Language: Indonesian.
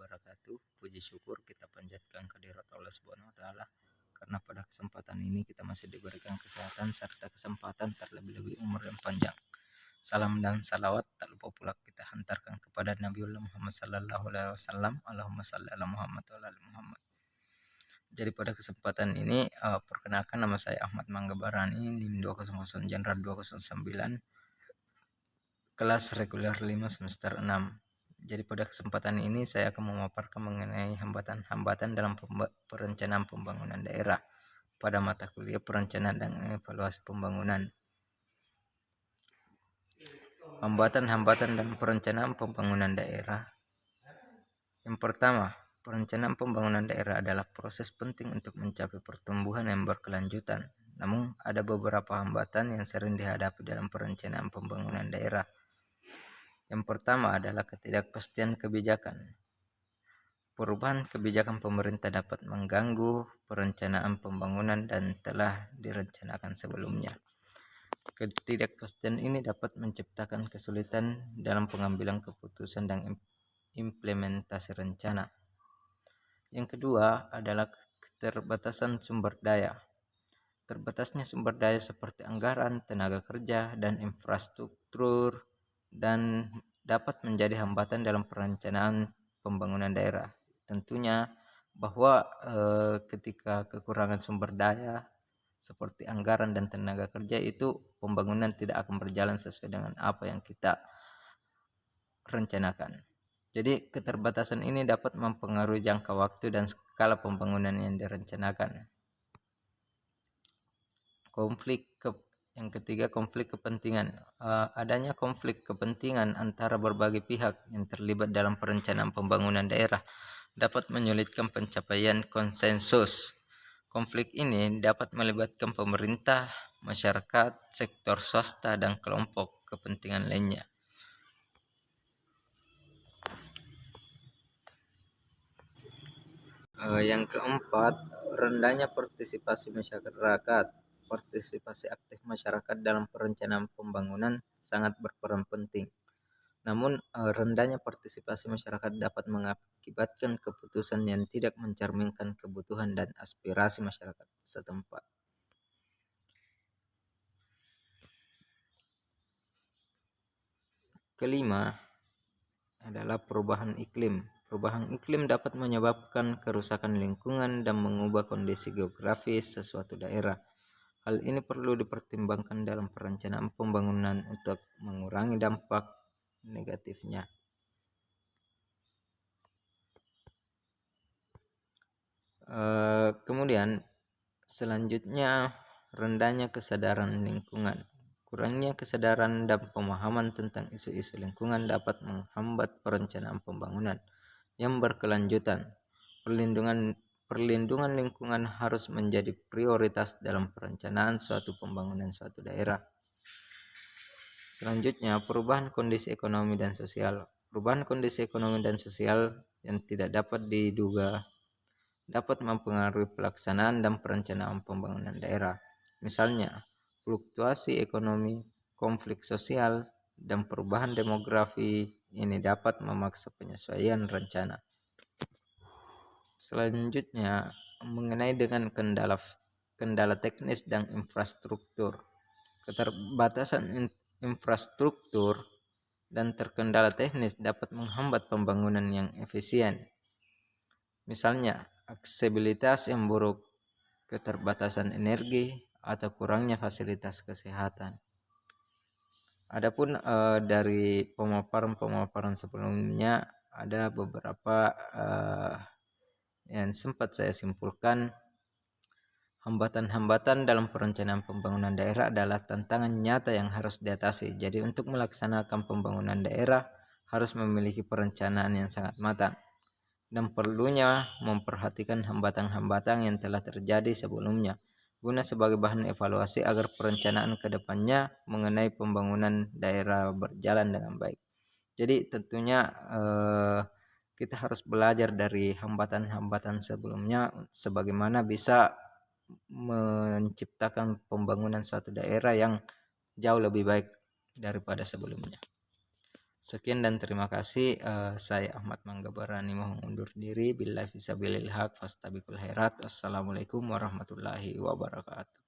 wabarakatuh. Puji syukur kita panjatkan kehadirat Allah Subhanahu wa taala karena pada kesempatan ini kita masih diberikan kesehatan serta kesempatan terlebih-lebih umur yang panjang. Salam dan salawat tak lupa pula kita hantarkan kepada Nabiullah Muhammad sallallahu alaihi wasallam. Allahumma shalli ala Muhammad wa ala ali Muhammad. Jadi pada kesempatan ini perkenalkan, nama saya Ahmad Mangga Barani, NIM 200 Jenderal 209, kelas reguler 5 semester 6. Jadi pada kesempatan ini saya akan memaparkan mengenai hambatan-hambatan dalam perencanaan pembangunan daerah pada mata kuliah perencanaan dan evaluasi pembangunan. Hambatan-hambatan dalam perencanaan pembangunan daerah. Yang pertama, perencanaan pembangunan daerah adalah proses penting untuk mencapai pertumbuhan yang berkelanjutan. Namun, ada beberapa hambatan yang sering dihadapi dalam perencanaan pembangunan daerah. Yang pertama adalah ketidakpastian kebijakan. Perubahan kebijakan pemerintah dapat mengganggu perencanaan pembangunan dan telah direncanakan sebelumnya. Ketidakpastian ini dapat menciptakan kesulitan dalam pengambilan keputusan dan implementasi rencana. Yang kedua adalah keterbatasan sumber daya. Terbatasnya sumber daya seperti anggaran, tenaga kerja, dan infrastruktur dan dapat menjadi hambatan dalam perencanaan pembangunan daerah. Tentunya bahwa ketika kekurangan sumber daya seperti anggaran dan tenaga kerja, itu pembangunan tidak akan berjalan sesuai dengan apa yang kita rencanakan. Jadi keterbatasan ini dapat mempengaruhi jangka waktu dan skala pembangunan yang direncanakan. Yang ketiga, konflik kepentingan. Adanya konflik kepentingan antara berbagai pihak yang terlibat dalam perencanaan pembangunan daerah dapat menyulitkan pencapaian konsensus. Konflik ini dapat melibatkan pemerintah, masyarakat, sektor swasta, dan kelompok kepentingan lainnya. Yang keempat, rendahnya partisipasi masyarakat. Partisipasi aktif masyarakat dalam perencanaan pembangunan sangat berperan penting. Namun, rendahnya partisipasi masyarakat dapat mengakibatkan keputusan yang tidak mencerminkan kebutuhan dan aspirasi masyarakat setempat. Kelima adalah perubahan iklim. Perubahan iklim dapat menyebabkan kerusakan lingkungan dan mengubah kondisi geografis sesuatu daerah. Hal ini perlu dipertimbangkan dalam perencanaan pembangunan untuk mengurangi dampak negatifnya. Kemudian selanjutnya, rendahnya kesadaran lingkungan. Kurangnya kesadaran dan pemahaman tentang isu-isu lingkungan dapat menghambat perencanaan pembangunan yang berkelanjutan. Perlindungan lingkungan harus menjadi prioritas dalam perencanaan suatu pembangunan suatu daerah. Selanjutnya, perubahan kondisi ekonomi dan sosial. Perubahan kondisi ekonomi dan sosial yang tidak dapat diduga dapat mempengaruhi pelaksanaan dan perencanaan pembangunan daerah. Misalnya, fluktuasi ekonomi, konflik sosial, dan perubahan demografi ini dapat memaksa penyesuaian rencana. Selanjutnya, mengenai dengan kendala teknis dan infrastruktur. Keterbatasan infrastruktur dan terkendala teknis dapat menghambat pembangunan yang efisien. Misalnya, aksesibilitas yang buruk, keterbatasan energi, atau kurangnya fasilitas kesehatan. Adapun dari pemaparan sebelumnya, ada beberapa yang sempat saya simpulkan. Hambatan-hambatan dalam perencanaan pembangunan daerah adalah tantangan nyata yang harus diatasi. Jadi untuk melaksanakan pembangunan daerah harus memiliki perencanaan yang sangat matang dan perlunya memperhatikan hambatan-hambatan yang telah terjadi sebelumnya guna sebagai bahan evaluasi agar perencanaan ke depannya mengenai pembangunan daerah berjalan dengan baik. Jadi tentunya kita harus belajar dari hambatan-hambatan sebelumnya sebagaimana bisa menciptakan pembangunan suatu daerah yang jauh lebih baik daripada sebelumnya. Sekian dan terima kasih. Saya Ahmad Mangga Barani mohon undur diri. Billahi fisabilil haq fastabiqul khairat. Wassalamualaikum warahmatullahi wabarakatuh.